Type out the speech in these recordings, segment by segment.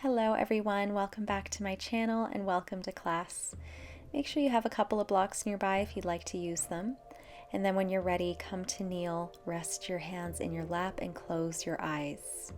Hello everyone, welcome back to my channel and welcome to class. Make sure you have a couple of blocks nearby if you'd like to use them. And then when you're ready, come to kneel, rest your hands in your lap and close your eyes.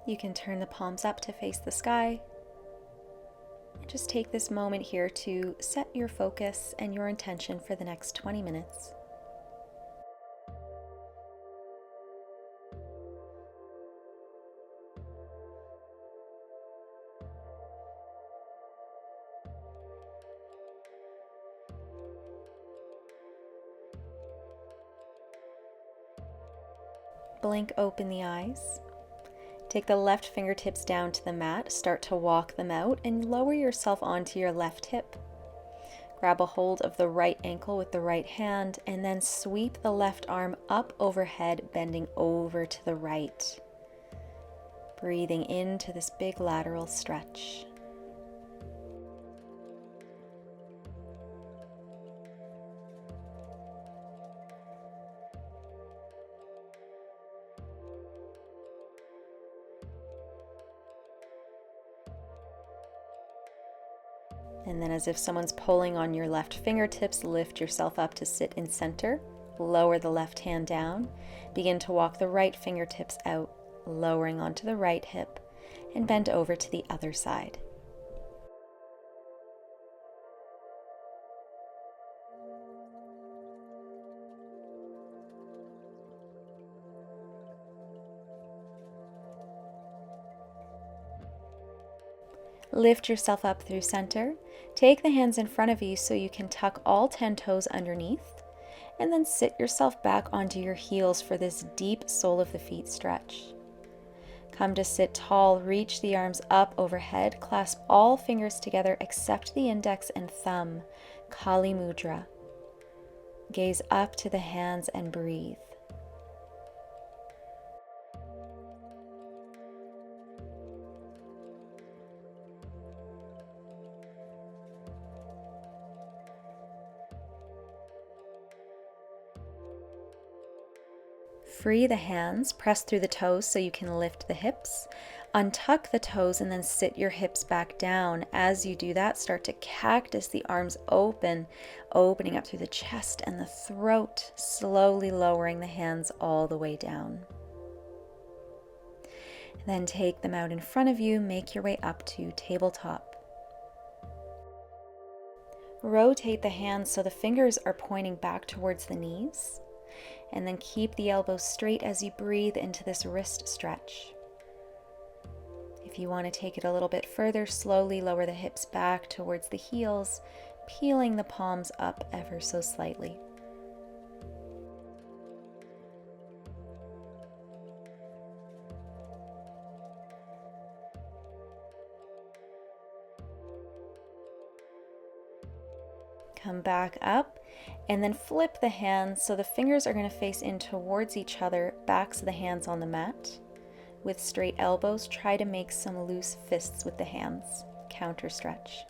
You can turn the palms up to face the sky. And just take this moment here to set your focus and your intention for the next 20 minutes. Blink open the eyes. Take the left fingertips down to the mat, start to walk them out, and lower yourself onto your left hip. Grab a hold of the right ankle with the right hand, and then sweep the left arm up overhead, bending over to the right. Breathing into this big lateral stretch. And then as if someone's pulling on your left fingertips, lift yourself up to sit in center. Lower the left hand down. Begin to walk the right fingertips out, lowering onto the right hip, and bend over to the other side. Lift yourself up through center. Take the hands in front of you so you can tuck all 10 toes underneath, and then sit yourself back onto your heels for this deep sole of the feet stretch. Come to sit tall, reach the arms up overhead, clasp all fingers together except the index and thumb, Kali Mudra. Gaze up to the hands and breathe. Free the hands, press through the toes so you can lift the hips. Untuck the toes and then sit your hips back down. As you do that, start to cactus the arms open, opening up through the chest and the throat, slowly lowering the hands all the way down. Then take them out in front of you, make your way up to tabletop. Rotate the hands so the fingers are pointing back towards the knees. And then keep the elbows straight as you breathe into this wrist stretch. If you want to take it a little bit further, slowly lower the hips back towards the heels, peeling the palms up ever so slightly. Come back up and then flip the hands so the fingers are going to face in towards each other, backs of the hands on the mat. With straight elbows, try to make some loose fists with the hands. Counter stretch.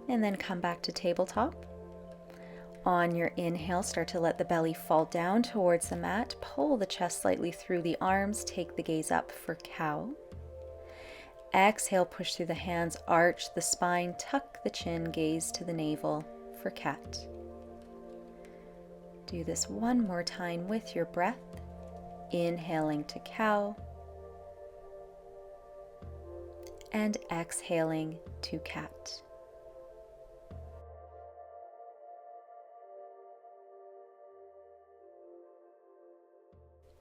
And then come back to tabletop. On your inhale, start to let the belly fall down towards the mat. Pull the chest slightly through the arms. Take the gaze up for cow. Exhale, push through the hands, arch the spine, tuck the chin, gaze to the navel for cat. Do this one more time with your breath. Inhaling to cow. And exhaling to cat.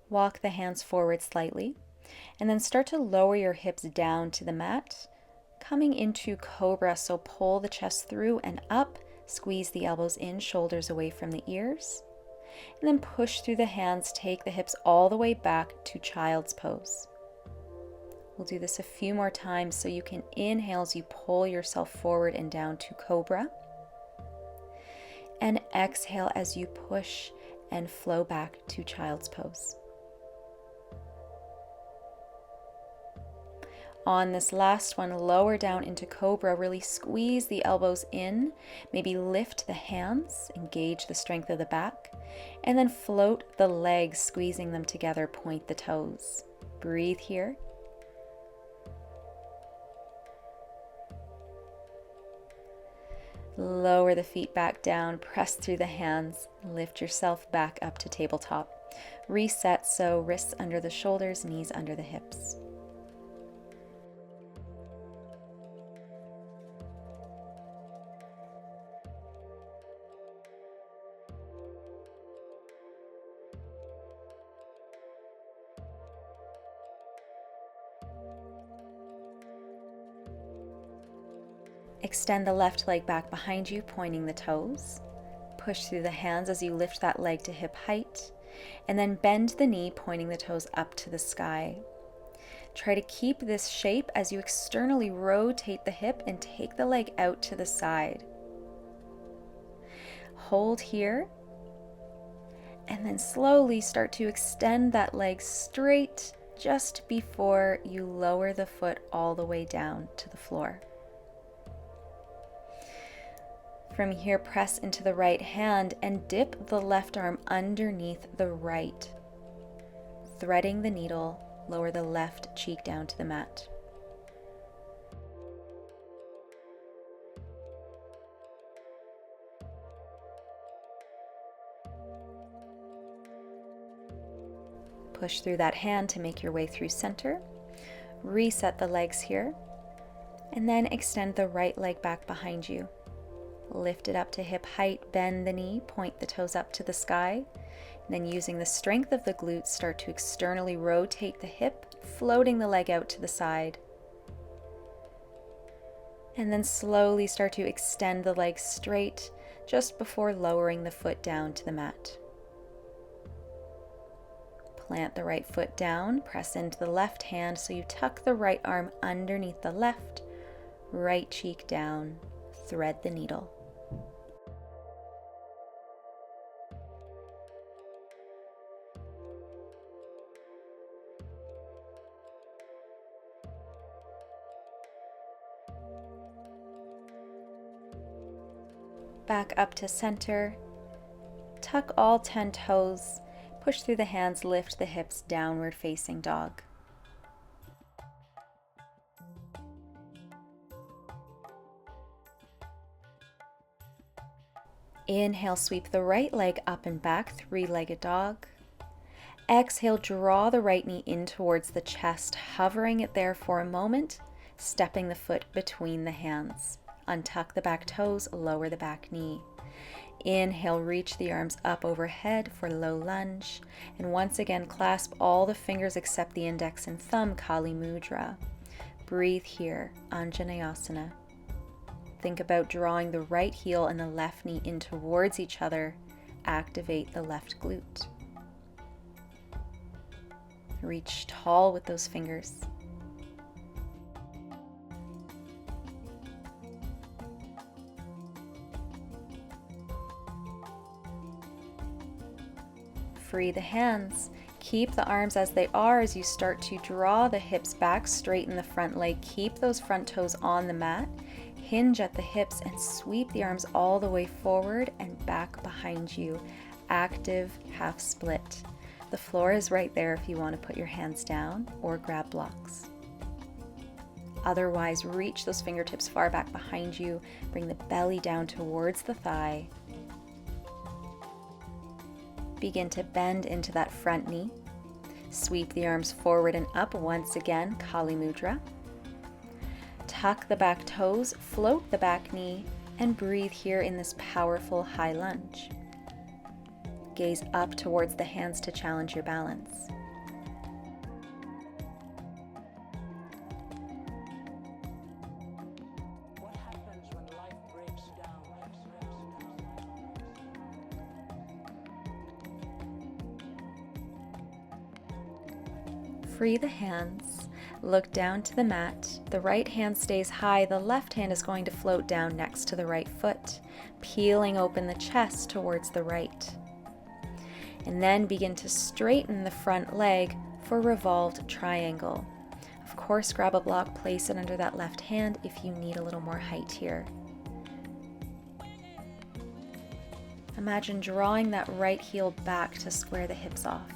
Walk the hands forward slightly, and then start to lower your hips down to the mat, coming into cobra. So pull the chest through and up, squeeze the elbows in, shoulders away from the ears, and then push through the hands, take the hips all the way back to child's pose. We'll do this a few more times so you can inhale as you pull yourself forward and down to cobra, and exhale as you push and flow back to child's pose. On this last one, lower down into cobra. Really squeeze the elbows in, maybe lift the hands, engage the strength of the back, and then float the legs, squeezing them together, point the toes. Breathe here. Lower the feet back down, press through the hands, lift yourself back up to tabletop. Reset, so wrists under the shoulders, knees under the hips. Extend the left leg back behind you, pointing the toes. Push through the hands as you lift that leg to hip height, and then bend the knee, pointing the toes up to the sky. Try to keep this shape as you externally rotate the hip and take the leg out to the side. Hold here, and then slowly start to extend that leg straight just before you lower the foot all the way down to the floor. From here, press into the right hand and dip the left arm underneath the right. Threading the needle, lower the left cheek down to the mat. Push through that hand to make your way through center. Reset the legs here, and then extend the right leg back behind you. Lift it up to hip height, bend the knee, point the toes up to the sky. And then using the strength of the glutes, start to externally rotate the hip, floating the leg out to the side. And then slowly start to extend the leg straight just before lowering the foot down to the mat. Plant the right foot down, press into the left hand so you tuck the right arm underneath the left, right cheek down, thread the needle. Back up to center, tuck all 10 toes, push through the hands, lift the hips, downward facing dog. Inhale, sweep the right leg up and back, three-legged dog. Exhale, draw the right knee in towards the chest, hovering it there for a moment, stepping the foot between the hands. Untuck the back toes, lower the back knee. Inhale, reach the arms up overhead for low lunge. And once again, clasp all the fingers except the index and thumb, Kali Mudra. Breathe here, Anjaneyasana. Think about drawing the right heel and the left knee in towards each other. Activate the left glute. Reach tall with those fingers. Free the hands. Keep the arms as they are as you start to draw the hips back, straighten the front leg, keep those front toes on the mat, hinge at the hips and sweep the arms all the way forward and back behind you. Active half split. The floor is right there if you want to put your hands down or grab blocks. Otherwise, reach those fingertips far back behind you, bring the belly down towards the thigh. Begin to bend into that front knee. Sweep the arms forward and up once again, Kali Mudra. Tuck the back toes, float the back knee, and breathe here in this powerful high lunge. Gaze up towards the hands to challenge your balance. Free the hands, look down to the mat. The right hand stays high, the left hand is going to float down next to the right foot, peeling open the chest towards the right. And then begin to straighten the front leg for revolved triangle. Of course, grab a block, place it under that left hand if you need a little more height here. Imagine drawing that right heel back to square the hips off.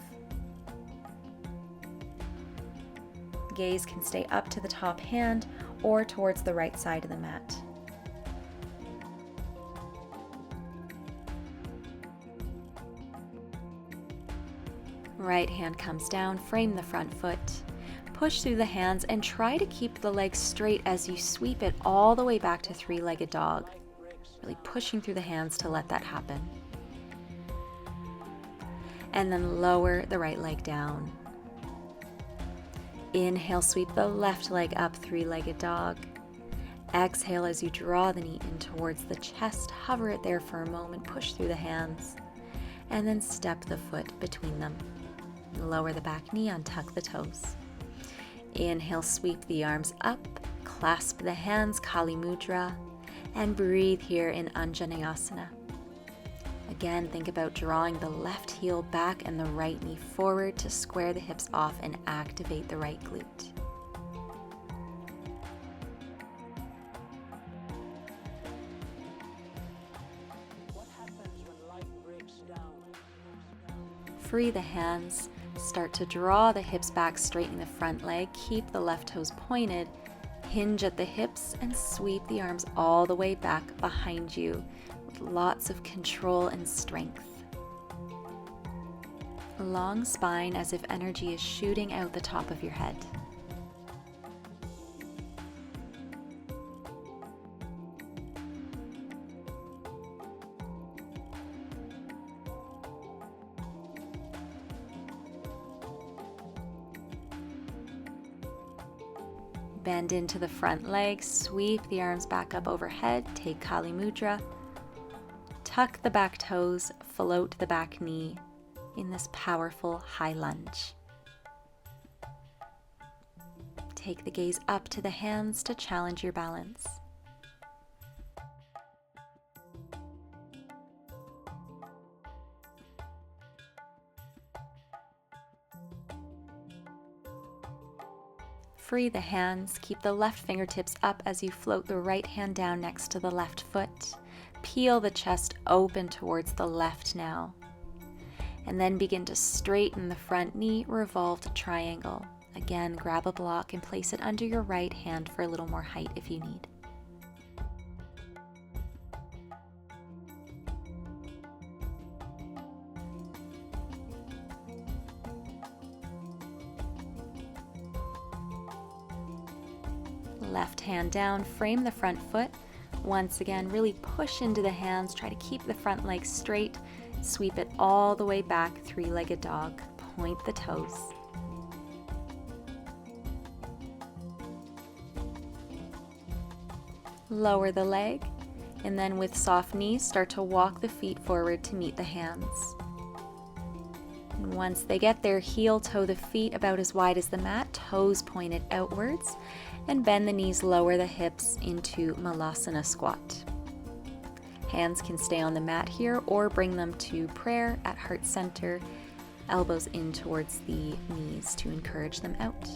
Gaze can stay up to the top hand or towards the right side of the mat. Right hand comes down, frame the front foot. Push through the hands and try to keep the legs straight as you sweep it all the way back to three-legged dog. Really pushing through the hands to let that happen. And then lower the right leg down. Inhale, sweep the left leg up, three-legged dog. Exhale as you draw the knee in towards the chest. Hover it there for a moment, push through the hands. And then step the foot between them. Lower the back knee, untuck the toes. Inhale, sweep the arms up, clasp the hands, Kali Mudra, and breathe here in Anjaneyasana. Again, think about drawing the left heel back and the right knee forward to square the hips off and activate the right glute. Free the hands, start to draw the hips back, straighten the front leg, keep the left toes pointed, hinge at the hips, and sweep the arms all the way back behind you with lots of control and strength. Long spine as if energy is shooting out the top of your head. Bend into the front leg, sweep the arms back up overhead, take Kali Mudra. Tuck the back toes, float the back knee in this powerful high lunge. Take the gaze up to the hands to challenge your balance. Free the hands, keep the left fingertips up as you float the right hand down next to the left foot. Peel the chest open towards the left now. And then begin to straighten the front knee, revolved triangle. Again, grab a block and place it under your right hand for a little more height if you need. Left hand down, frame the front foot. Once again, really push into the hands, try to keep the front leg straight, sweep it all the way back, three-legged dog, point the toes. Lower the leg, and then with soft knees, start to walk the feet forward to meet the hands. And once they get there, heel toe the feet about as wide as the mat, toes pointed outwards, and bend the knees, lower the hips into Malasana squat. Hands can stay on the mat here or bring them to prayer at heart center, elbows in towards the knees to encourage them out.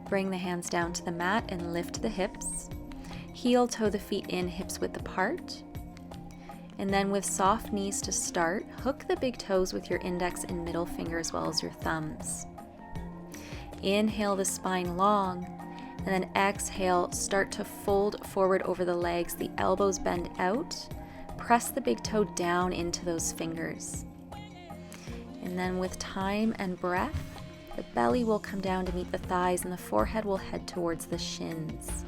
Bring the hands down to the mat and lift the hips. Heel toe the feet in, hips width apart. And then with soft knees to start, hook the big toes with your index and middle finger as well as your thumbs. Inhale the spine long, and then exhale, start to fold forward over the legs, the elbows bend out. Press the big toe down into those fingers. And then with time and breath, the belly will come down to meet the thighs and the forehead will head towards the shins.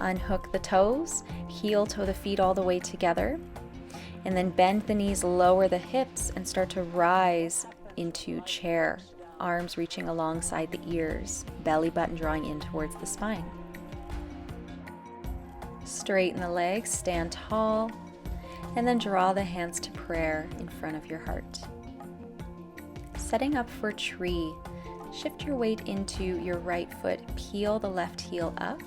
Unhook the toes, heel toe the feet all the way together, and then bend the knees, lower the hips, and start to rise into chair. arms reaching alongside the ears, belly button drawing in towards the spine. Straighten the legs, stand tall, and then draw the hands to prayer in front of your heart. Setting up for tree, shift your weight into your right foot, peel the left heel up,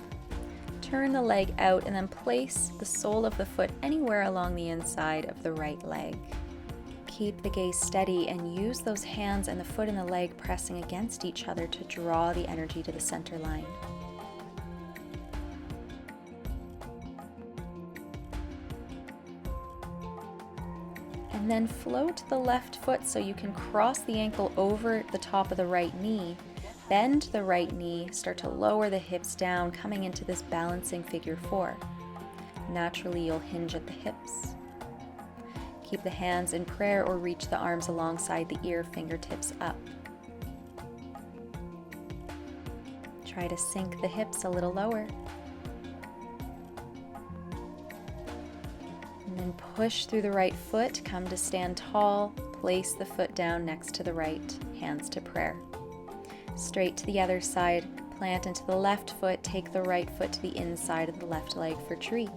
turn the leg out, and then place the sole of the foot anywhere along the inside of the right leg. Keep the gaze steady and use those hands and the foot and the leg pressing against each other to draw the energy to the center line. And then float the left foot so you can cross the ankle over the top of the right knee. Bend the right knee, start to lower the hips down, coming into this balancing figure 4. Naturally, you'll hinge at the hips. Keep the hands in prayer or reach the arms alongside the ear, fingertips up. Try to sink the hips a little lower. And then push through the right foot, come to stand tall, place the foot down next to the right, hands to prayer. Straight to the other side, plant into the left foot, take the right foot to the inside of the left leg for tree.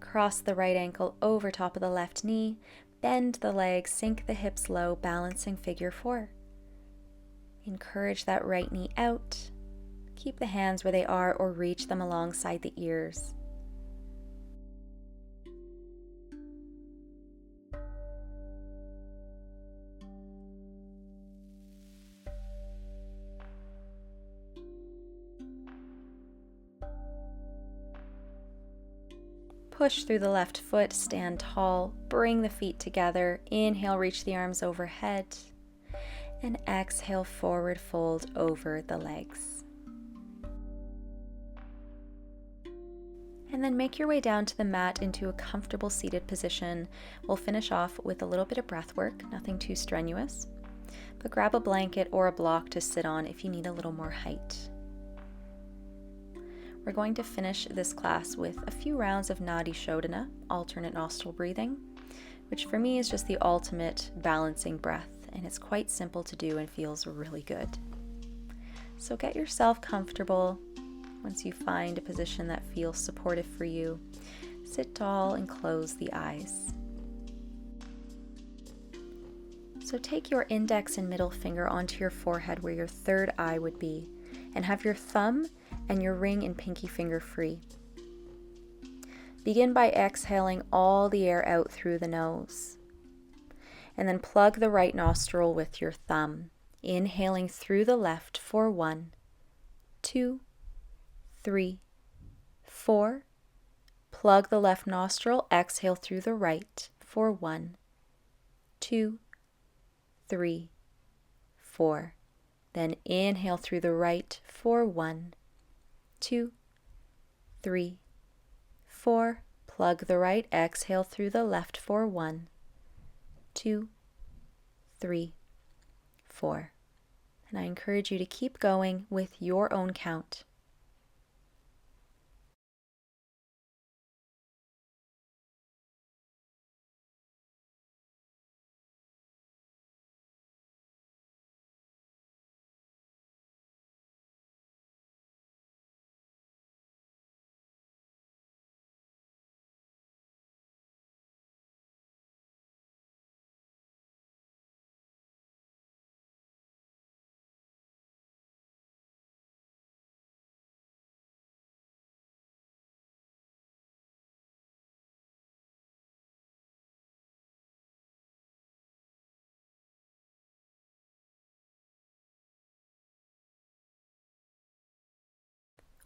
Cross the right ankle over top of the left knee, bend the legs, sink the hips low, balancing figure 4. Encourage that right knee out. Keep the hands where they are or reach them alongside the ears. Push through the left foot, stand tall, bring the feet together. Inhale, reach the arms overhead. And exhale, forward fold over the legs. And then make your way down to the mat into a comfortable seated position. We'll finish off with a little bit of breath work, nothing too strenuous. But grab a blanket or a block to sit on if you need a little more height. We're going to finish this class with a few rounds of Nadi Shodhana, alternate nostril breathing, which for me is just the ultimate balancing breath, and it's quite simple to do and feels really good. So get yourself comfortable. Once you find a position that feels supportive for you, sit tall and close the eyes. So take your index and middle finger onto your forehead where your third eye would be, and have your thumb and your ring and pinky finger free. Begin by exhaling all the air out through the nose. And then plug the right nostril with your thumb, inhaling through the left for 1, 2, 3, 4. Plug the left nostril, exhale through the right for 1, 2, 3, 4. Then inhale through the right for 1, 2, 3, 4. Plug the right, exhale through the left for 1, 2, 3, 4. And I encourage you to keep going with your own count.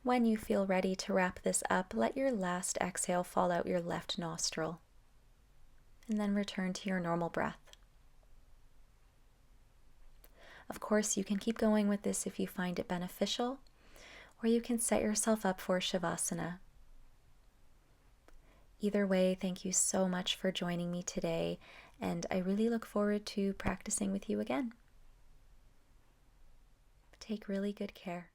When you feel ready to wrap this up, let your last exhale fall out your left nostril, and then return to your normal breath. Of course, you can keep going with this if you find it beneficial, or you can set yourself up for Shavasana. Either way, thank you so much for joining me today, And I really look forward to practicing with you again. Take really good care.